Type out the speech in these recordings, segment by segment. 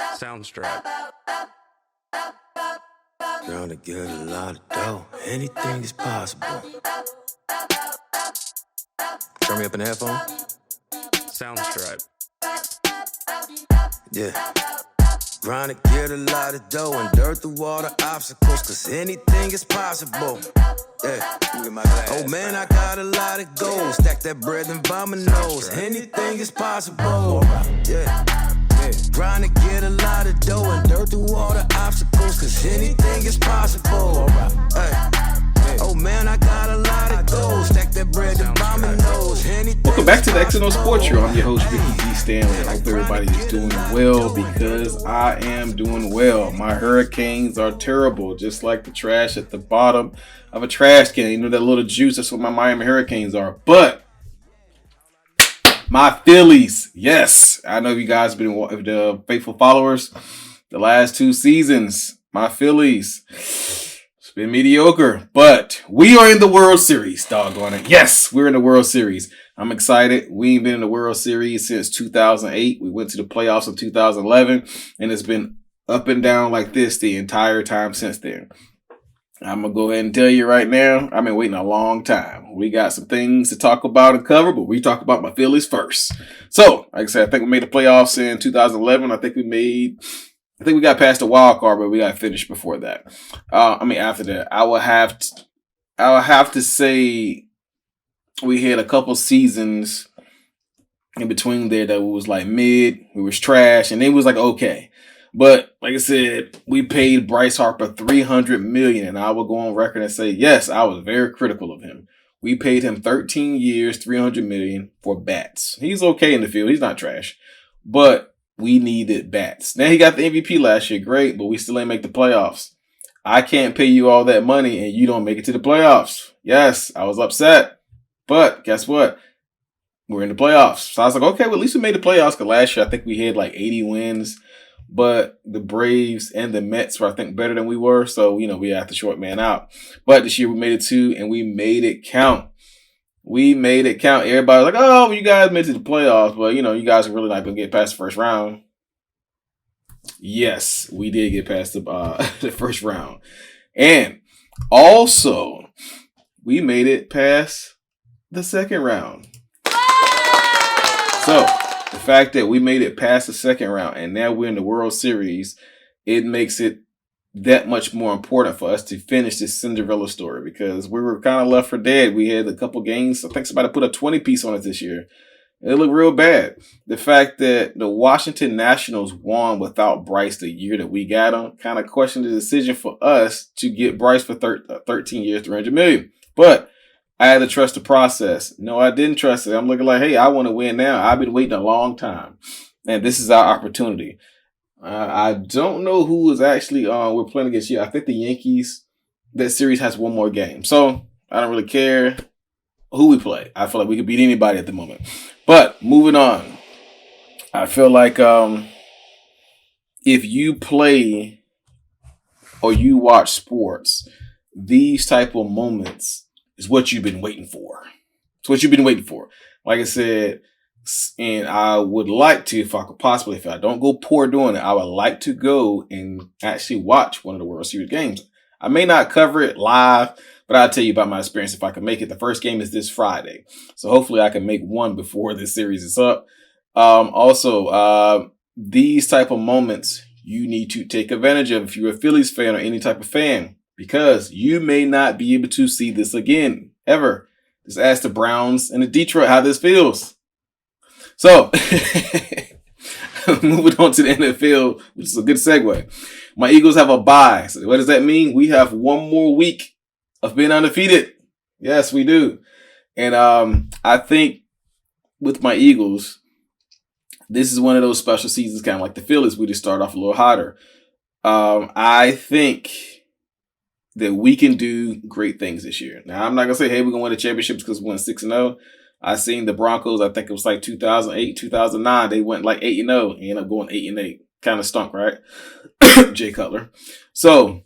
Soundstripe. Trying to get a lot of dough. Anything is possible. Turn me up in the headphone. Soundstripe. Yeah. Trying to get a lot of dough and dirt through all the obstacles, cause anything is possible. Yeah. Oh man, I got a lot of goals. Stack that bread and by my nose. Anything is possible. Yeah. Trying to get a lot of dough and dirt through all the obstacles, cause anything is possible. Oh man, I got a lot of goals. Stack that bread and by my nose. Welcome back to the XandOSports Show. I'm your host, Ricky D. Stanley. I hope everybody is doing well because I am doing well. My hurricanes are terrible, just like the trash at the bottom of a trash can. You know that little juice? That's what my Miami Hurricanes are. But my Phillies, yes. I know you guys have been the faithful followers the last 2 seasons. My Phillies, it's been mediocre, but we are in the World Series, doggone it. Yes, we're in the World Series. I'm excited. We ain't been in the World Series since 2008. We went to the playoffs in 2011, and it's been up and down like this the entire time since then. I'm going to go ahead and tell you right now, I've been waiting a long time. We got some things to talk about and cover, but we talk about my Phillies first. So, like I said, I think we made the playoffs in 2011. I think we got past the wild card, but we got finished before that. After that, I will have to say we had a couple seasons in between there that was like mid, we was trash, and it was like okay. But like I said, we paid Bryce Harper $300 million, and I will go on record and say, yes, I was very critical of him. We paid him 13 years, $300 million for bats. He's okay in the field. He's not trash. But we needed bats. Now he got the MVP last year. Great, but we still ain't make the playoffs. I can't pay you all that money, and you don't make it to the playoffs. Yes, I was upset. But guess what? We're in the playoffs. So I was like, okay, well, at least we made the playoffs. Because last year, I think we had like 80 wins. But the Braves and the Mets were, I think, better than we were. So, we had to short man out. But this year we made it 2, and we made it count. We made it count. Everybody's like, oh, you guys made it to the playoffs. But, you guys are really not going to get past the first round. Yes, we did get past the first round. And also, we made it past the second round. So, the fact that we made it past the second round and now we're in the World Series, it makes it that much more important for us to finish this Cinderella story because we were kind of left for dead. We had a couple games. I think somebody put a 20-piece on it this year. It looked real bad. The fact that the Washington Nationals won without Bryce the year that we got him kind of questioned the decision for us to get Bryce for 13 years, $300 million. But I had to trust the process. No, I didn't trust it. I'm looking like, hey, I want to win now. I've been waiting a long time. And this is our opportunity. I don't know who is actually we're playing against here. I think the Yankees, that series has one more game. So I don't really care who we play. I feel like we could beat anybody at the moment. But moving on. I feel like if you play or you watch sports, these type of moments is what you've been waiting for. It's what you've been waiting for. Like I said, and I would like to, if I could possibly, if I don't go poor doing it, I would like to go and actually watch one of the World Series games. I may not cover it live, but I'll tell you about my experience if I can make it. The first game is this Friday. So hopefully I can make one before this series is up. These type of moments you need to take advantage of if you're a Phillies fan or any type of fan. Because you may not be able to see this again, ever. Just ask the Browns and the Detroit how this feels. So, moving on to the NFL, which is a good segue. My Eagles have a bye. So what does that mean? We have one more week of being undefeated. Yes, we do. And I think with my Eagles, this is one of those special seasons, kind of like the Phillies. We just start off a little hotter. I think that we can do great things this year. Now, I'm not going to say, hey, we're going to win the championships because we went 6-0. I seen the Broncos, I think it was like 2008, 2009. They went like 8-0 and ended up going 8-8. Kind of stunk, right? Jay Cutler. So,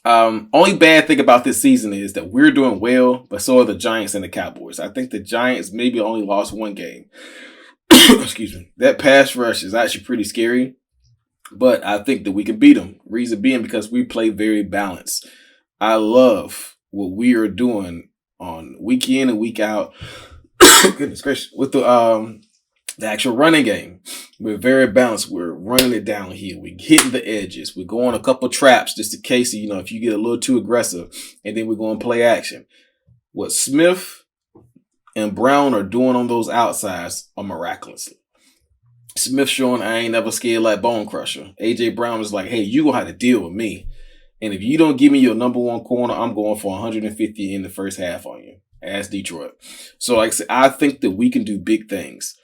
only bad thing about this season is that we're doing well, but so are the Giants and the Cowboys. I think the Giants maybe only lost one game. Excuse me. That pass rush is actually pretty scary. But I think that we can beat them. Reason being because we play very balanced. I love what we are doing on week in and week out. Goodness gracious. With the actual running game. We're very balanced. We're running it downhill. We're hitting the edges. We're going a couple traps just in case, if you get a little too aggressive, and then we're going to play action. What Smith and Brown are doing on those outsides are miraculously. Smith showing I ain't never scared like Bone Crusher. A.J. Brown is like, hey, you going to have to deal with me. And if you don't give me your number one corner, I'm going for 150 in the first half on you. As Detroit. So like I said, I think that we can do big things.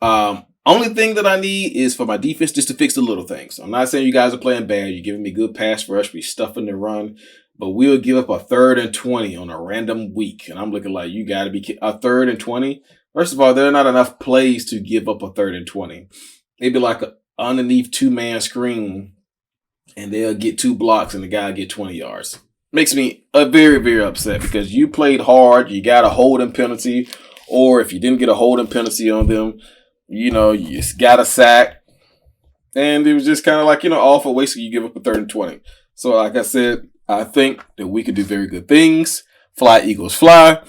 Only thing that I need is for my defense just to fix the little things. I'm not saying you guys are playing bad. You're giving me good pass rush. We're stuffing the run. But we'll give up a 3rd and 20 on a random week. And I'm looking like you got to be a 3rd and 20. First of all, there are not enough plays to give up a 3rd and 20. Maybe like a underneath 2-man screen. And they'll get 2 blocks and the guy get 20 yards. Makes me very, very upset because you played hard. You got a holding penalty. Or if you didn't get a holding penalty on them, you got a sack. And it was just kind of like, all for waste. You give up a 3rd and 20. So like I said, I think that we could do very good things. Fly, Eagles, fly.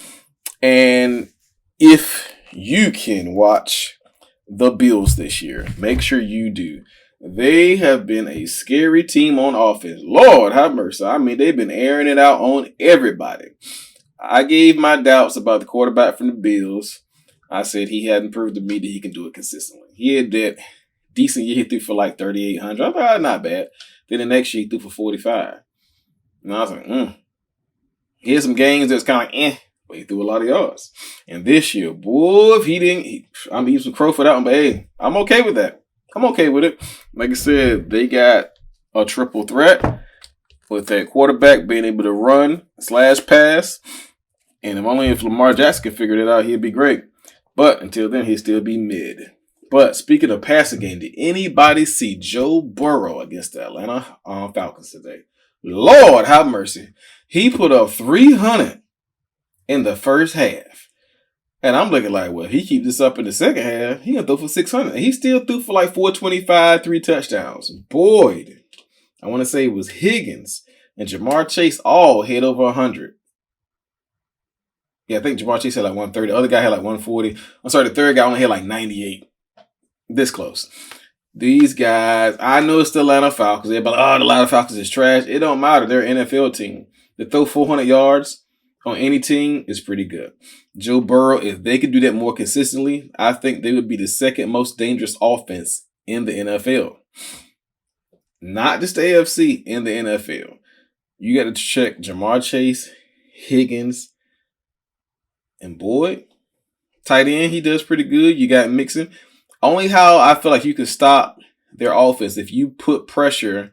And if you can watch the Bills this year, make sure you do. They have been a scary team on offense. Lord have mercy. I mean, they've been airing it out on everybody. I gave my doubts about the quarterback from the Bills. I said he hadn't proved to me that he can do it consistently. He had that decent year. He threw for like 3,800. I thought, not bad. Then the next year he threw for 45. And I was like, Here's some games that's kind of like, but he threw a lot of yards. And this year, boy, if he didn't, I'm using crow for that one, but hey, I'm okay with that. I'm okay with it. Like I said, they got a triple threat with that quarterback being able to run / pass. And if Lamar Jackson can figure it out, he'd be great. But until then, he'd still be mid. But speaking of passing game, did anybody see Joe Burrow against the Atlanta Falcons today? Lord have mercy. He put up 300 in the first half. And I'm looking like, well, if he keeps this up in the second half, he gonna throw for 600. And he still threw for like 425, 3 touchdowns. Boyd, I want to say it was Higgins and Jamar Chase all hit over 100. Yeah, I think Jamar Chase had like 130. The other guy had like 140. I'm sorry, the third guy only had like 98. This close. These guys, I know it's the Atlanta Falcons. Everybody, the Atlanta Falcons is trash. It don't matter. They're an NFL team. To throw 400 yards on any team is pretty good. Joe Burrow, if they could do that more consistently, I think they would be the second most dangerous offense in the NFL. Not just the AFC, in the NFL. You got to check Jamar Chase, Higgins, and Boyd. Tight end, he does pretty good. You got Mixon. Only how I feel like you can stop their offense if you put pressure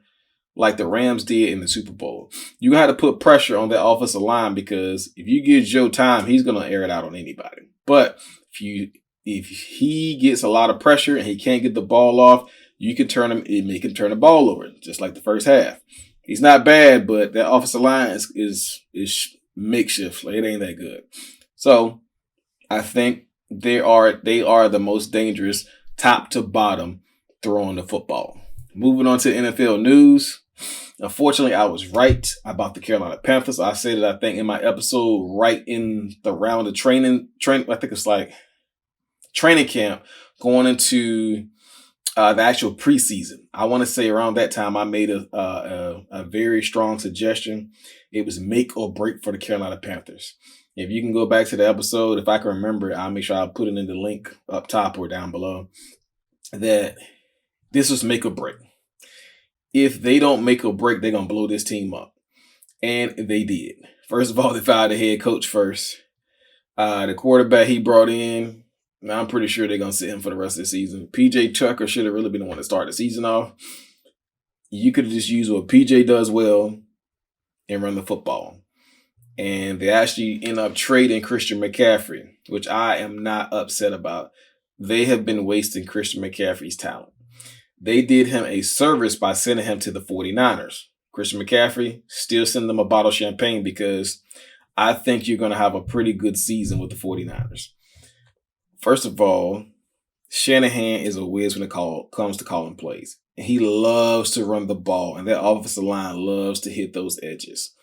like the Rams did in the Super Bowl. You got to put pressure on that offensive line because if you give Joe time, he's going to air it out on anybody. But if he gets a lot of pressure and he can't get the ball off, you can turn him. He can turn the ball over, just like the first half. He's not bad, but that offensive line is makeshift. Like, it ain't that good. So I think they are the most dangerous, top to bottom, throwing the football. Moving on to NFL news. Unfortunately, I was right about the Carolina Panthers. I said it, I think, in my episode right in the round of training. I think it's like training camp going into the actual preseason. I want to say around that time I made a very strong suggestion. It was make or break for the Carolina Panthers. If you can go back to the episode, if I can remember, I'll make sure I'll put it in the link up top or down below. That this was make or break. If they don't make or break, they're going to blow this team up. And they did. First of all, they fired the head coach first. The quarterback he brought in, I'm pretty sure they're going to sit him for the rest of the season. PJ Tucker should have really been the one to start the season off. You could have just used what PJ does well and run the football. And they actually end up trading Christian McCaffrey, which I am not upset about. They have been wasting Christian McCaffrey's talent. They did him a service by sending him to the 49ers. Christian McCaffrey, still send them a bottle of champagne because I think you're going to have a pretty good season with the 49ers. First of all, Shanahan is a whiz when it comes to calling plays. He loves to run the ball, and that offensive line loves to hit those edges.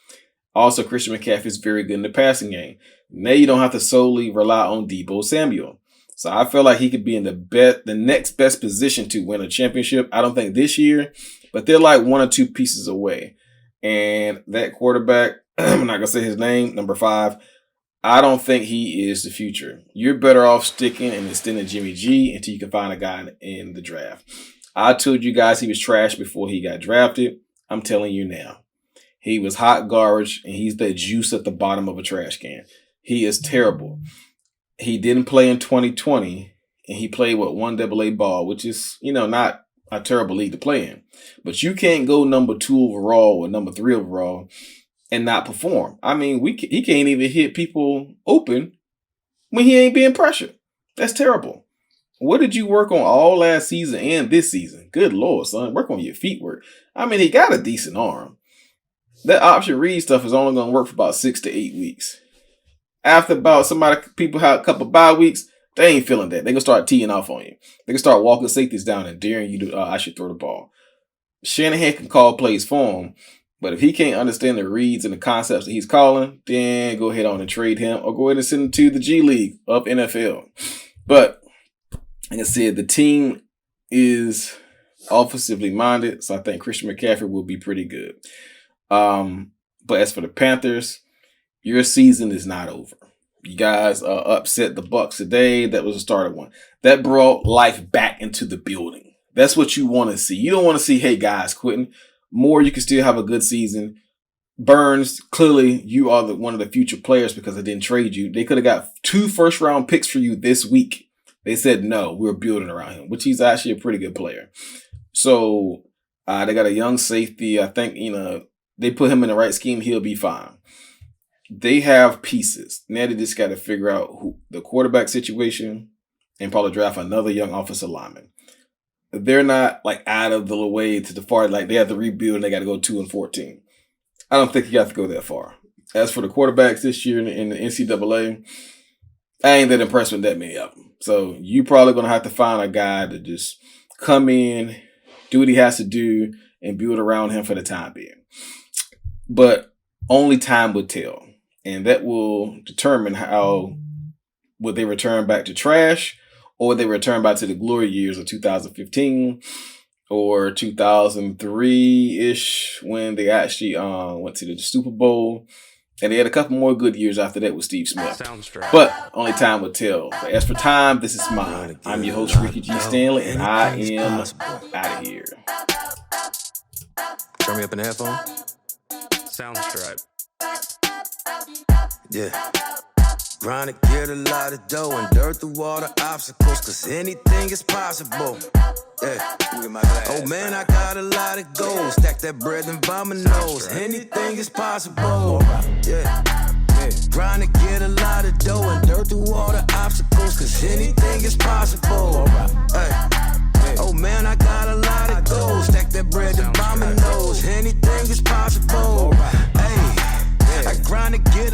Also, Christian McCaffrey is very good in the passing game. Now you don't have to solely rely on Deebo Samuel. So I feel like he could be in the next best position to win a championship. I don't think this year, but they're like 1 or 2 pieces away. And that quarterback, I'm not going to say his name, number 5, I don't think he is the future. You're better off sticking and extending Jimmy G until you can find a guy in the draft. I told you guys he was trash before he got drafted. I'm telling you now. He was hot garbage, and he's the juice at the bottom of a trash can. He is terrible. He didn't play in 2020, and he played with 1AA ball, which is, not a terrible league to play in. But you can't go number 2 overall or number 3 overall and not perform. I mean, he can't even hit people open when he ain't being pressured. That's terrible. What did you work on all last season and this season? Good Lord, son. Work on your feet work. I mean, he got a decent arm. That option read stuff is only going to work for about 6 to 8 weeks. After people have a couple bye weeks, they ain't feeling that. They're going to start teeing off on you. They can start walking safeties down and daring you to, I should throw the ball. Shanahan can call plays for him, but if he can't understand the reads and the concepts that he's calling, then go ahead on and trade him or go ahead and send him to the G League of NFL. But like I said, the team is offensively minded, so I think Christian McCaffrey will be pretty good. But as for the Panthers, your season is not over. You guys upset the Bucs today. That was a starter one. That brought life back into the building. That's what you want to see. You don't want to see, hey, guys, quitting. More, you can still have a good season. Burns, clearly, you are one of the future players because I didn't trade you. They could have got 2 first-round picks for you this week. They said, no, we're building around him, which he's actually a pretty good player. So they got a young safety. I think, they put him in the right scheme, he'll be fine. They have pieces. Now they just got to figure out the quarterback situation and probably draft another young offensive lineman. They're not like out of the way to the far, like they have to rebuild and they got to go 2-14. I don't think you have to go that far. As for the quarterbacks this year in the NCAA, I ain't that impressed with that many of them. So you probably going to have to find a guy to just come in, do what he has to do, and build around him for the time being. But only time will tell. And that will determine how would they return back to trash or they return back to the glory years of 2015 or 2003-ish when they actually went to the Super Bowl. And they had a couple more good years after that with Steve Smith. Sounds right. But only time will tell. But as for time, this is mine. I'm your host, Ricky G. Stanley, and I am out of here. Turn me up in the headphone. Sounds right. Yeah. Trying to get a lot of dough and dirt through all the obstacles, cause anything is possible. Yeah. Oh man, I got a lot of goals. Stack that bread and buy my nose. Anything is possible. Yeah. Trying to get a lot of dough and dirt through all the obstacles, cause anything is possible.